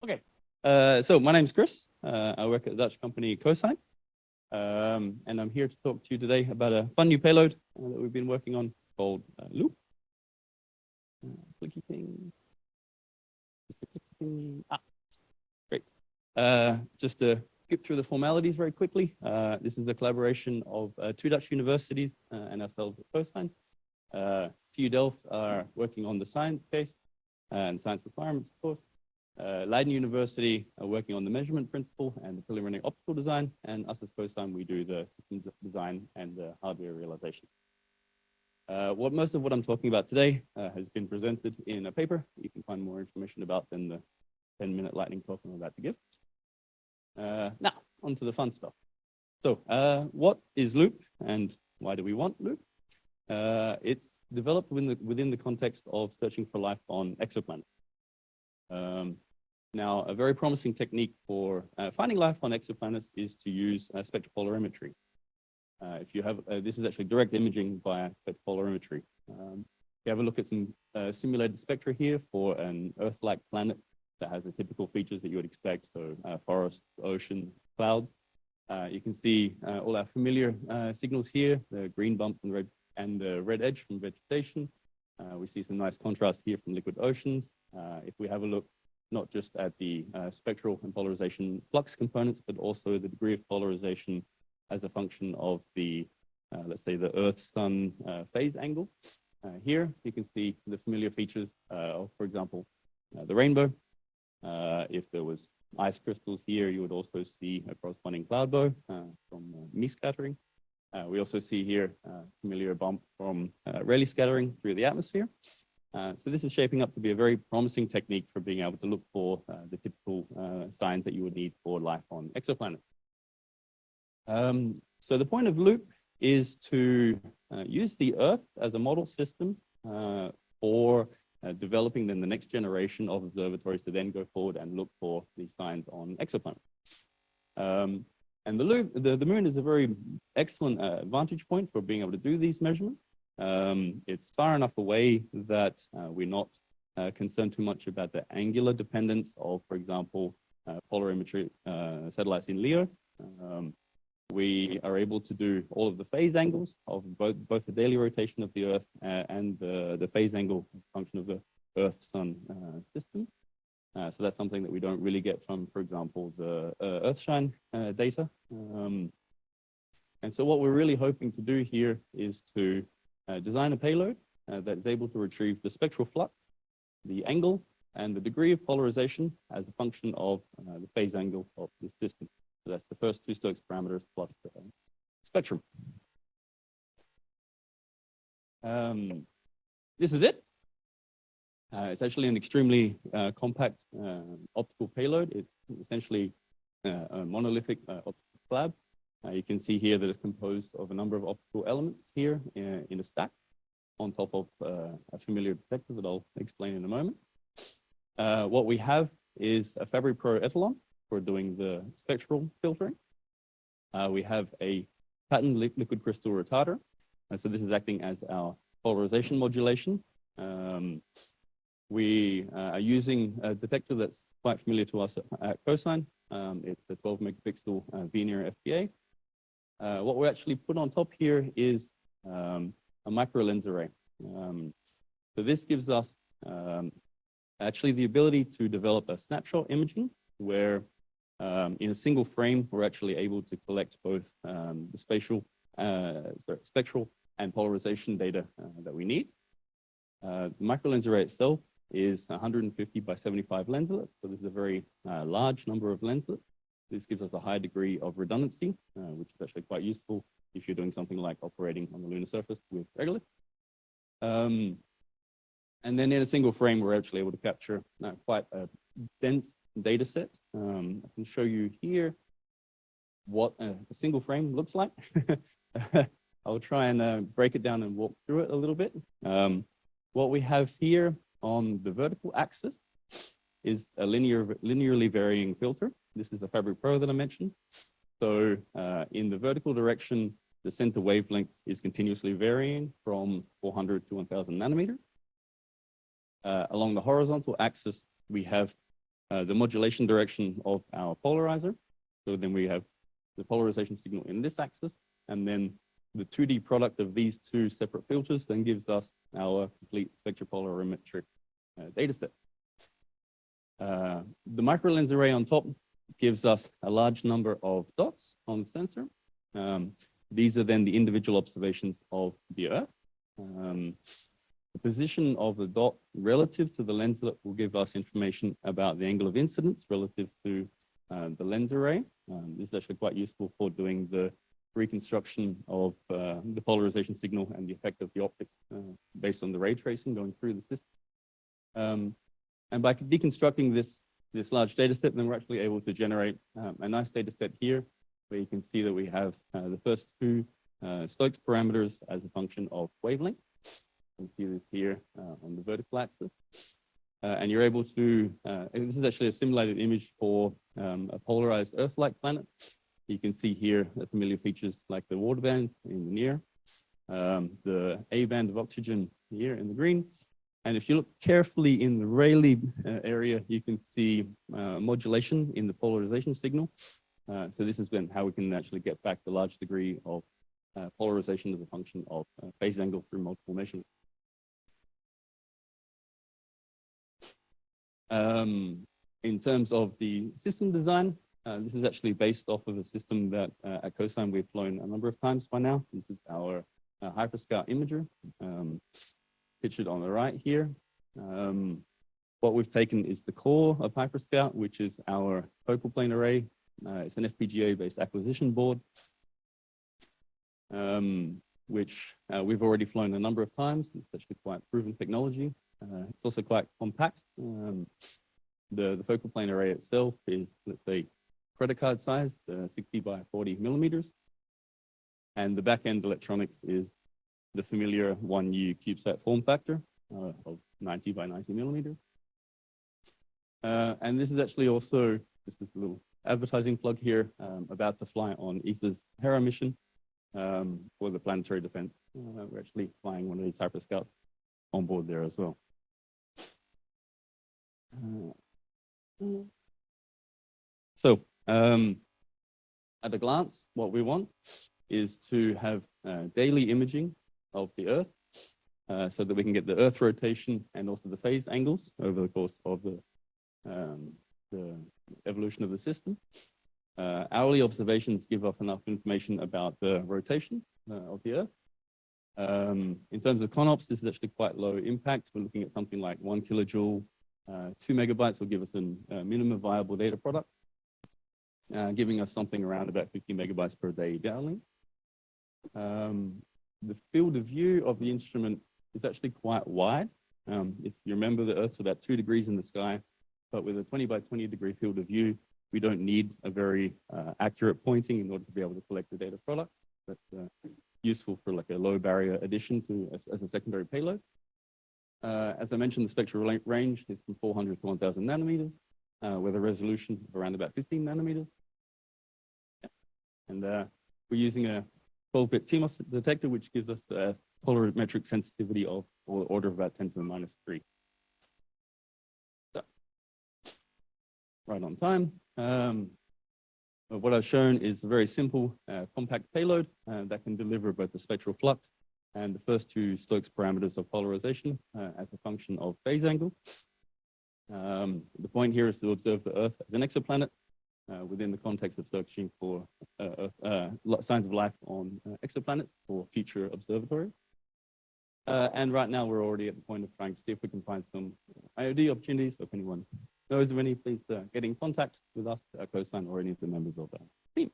Okay, so my name's Chris. I work at the Dutch company Cosine, and I'm here to talk to you today about a fun new payload that we've been working on called withLOUPE. Clicky thing. Just a clicky thing. Great. Just to skip through the formalities very quickly. This is a collaboration of two Dutch universities and ourselves at Cosine. TU Delft are working on the science case and science requirements, of course. Leiden University are working on the measurement principle and the preliminary optical design, and us as Cosine, we do the systems design and the hardware realization. Most of what I'm talking about today has been presented in a paper you can find more information about than the 10-minute lightning talk I'm about to give. Now, on to the fun stuff. So, what is withLOUPE and why do we want withLOUPE? It's developed within the context of searching for life on exoplanets. Now, a very promising technique for finding life on exoplanets is to use spectropolarimetry. If you have, this is actually direct imaging via spectropolarimetry. If you have a look at some simulated spectra here for an Earth-like planet that has the typical features that you would expect, so forests, ocean, clouds, you can see all our familiar signals here, the green bump and the red edge from vegetation. We see some nice contrast here from liquid oceans. If we have a look not just at the spectral and polarization flux components, but also the degree of polarization as a function of the, let's say, the Earth-Sun phase angle. Here, you can see the familiar features of, for example, the rainbow. If there was ice crystals here, you would also see a corresponding cloud bow from Mie scattering. We also see here familiar bump from Rayleigh scattering through the atmosphere. So this is shaping up to be a very promising technique for being able to look for the typical signs that you would need for life on exoplanets. So the point of withLOUPE is to use the Earth as a model system for developing then the next generation of observatories to then go forward and look for these signs on exoplanets. And the moon is a very excellent vantage point for being able to do these measurements. It's far enough away that we're not concerned too much about the angular dependence of, for example, polarimetry satellites in LEO. We are able to do all of the phase angles of both the daily rotation of the Earth and the phase angle function of the Earth-Sun system. So that's something that we don't really get from, for example, the Earthshine data. And so what we're really hoping to do here is to design a payload that is able to retrieve the spectral flux, the angle, and the degree of polarization as a function of the phase angle of this system. So that's the first two Stokes parameters plus the spectrum. This is it. It's actually an extremely compact optical payload. It's essentially a monolithic optical slab. You can see here that it's composed of a number of optical elements here in a stack on top of a familiar detector that I'll explain in a moment. What we have is a Fabry Pro Epsilon for doing the spectral filtering. We have a patterned liquid crystal retarder. So this is acting as our polarization modulation. We are using a detector that's quite familiar to us at Cosine. It's a 12 megapixel Veneer FTA. What we actually put on top here is a micro lens array. So this gives us actually the ability to develop a snapshot imaging where in a single frame, we're actually able to collect both the spectral and polarization data that we need. The micro lens array itself is 150 by 75 lenslets. So this is a very large number of lenslets. This gives us a high degree of redundancy, which is actually quite useful if you're doing something like operating on the lunar surface with regolith. And then in a single frame, we're actually able to capture quite a dense data set. I can show you here what a single frame looks like. I'll try and break it down and walk through it a little bit. What we have here on the vertical axis is a linearly varying filter. This is the Fabry Pro that I mentioned. So in the vertical direction, the center wavelength is continuously varying from 400 to 1000 nanometers. Along the horizontal axis, we have the modulation direction of our polarizer. So then we have the polarization signal in this axis, and then the 2D product of these two separate filters then gives us our complete spectropolarimetric data set. The microlens array on top gives us a large number of dots on the sensor. These are then the individual observations of the Earth. The position of the dot relative to the lenslet will give us information about the angle of incidence relative to the lens array. This is actually quite useful for doing the reconstruction of the polarization signal and the effect of the optics based on the ray tracing going through the system. And by deconstructing this large data set, then we're actually able to generate a nice data set here, where you can see that we have the first two Stokes parameters as a function of wavelength. You can see this here on the vertical axis. And you're able to, and this is actually a simulated image for a polarized Earth-like planet. You can see here familiar features like the water band in the near, the A band of oxygen here in the green. And if you look carefully in the Rayleigh area, you can see modulation in the polarization signal. So this is how we can actually get back the large degree of polarization as a function of phase angle through multiple measurements. In terms of the system design, this is actually based off of a system that at Cosine we've flown a number of times by now. This is our hyperscale imager, pictured on the right here. What we've taken is the core of hyperscale, which is our focal plane array. It's an FPGA-based acquisition board, which we've already flown a number of times. It's actually quite proven technology. It's also quite compact. The focal plane array itself is, let's say, credit card sized, 60 by 40 millimeters. And the back-end electronics is the familiar 1U CubeSat form factor of 90 by 90 millimeters. And this is actually also, this is a little advertising plug here, about to fly on ESA's Hera mission for the planetary defense. We're actually flying one of these hyperscouts on board there as well. So at a glance, what we want is to have daily imaging of the Earth so that we can get the Earth rotation and also the phase angles over the course of the evolution of the system. Hourly observations give us enough information about the rotation of the Earth. In terms of ConOps, this is actually quite low impact. We're looking at something like 1 kilojoule. 2 megabytes will give us a minimum viable data product, giving us something around about 50 megabytes per day downlink. The field of view of the instrument is actually quite wide. If you remember, the Earth's about 2 degrees in the sky, but with a 20 by 20 degree field of view, we don't need a very accurate pointing in order to be able to collect the data product. That's useful for like a low barrier addition to as a secondary payload. As I mentioned, the spectral range is from 400 to 1,000 nanometers, with a resolution of around about 15 nanometers. Yeah. And we're using a 12-bit CMOS detector, which gives us a polarimetric sensitivity of order of about 10 to the minus 3. So, right on time. What I've shown is a very simple, compact payload that can deliver both the spectral flux and the first two Stokes parameters of polarization as a function of phase angle. The point here is to observe the Earth as an exoplanet within the context of searching for signs of life on exoplanets for future observatories. And right now, we're already at the point of trying to see if we can find some IOD opportunities. So if anyone knows of any, please get in contact with us at Cosine or any of the members of our team.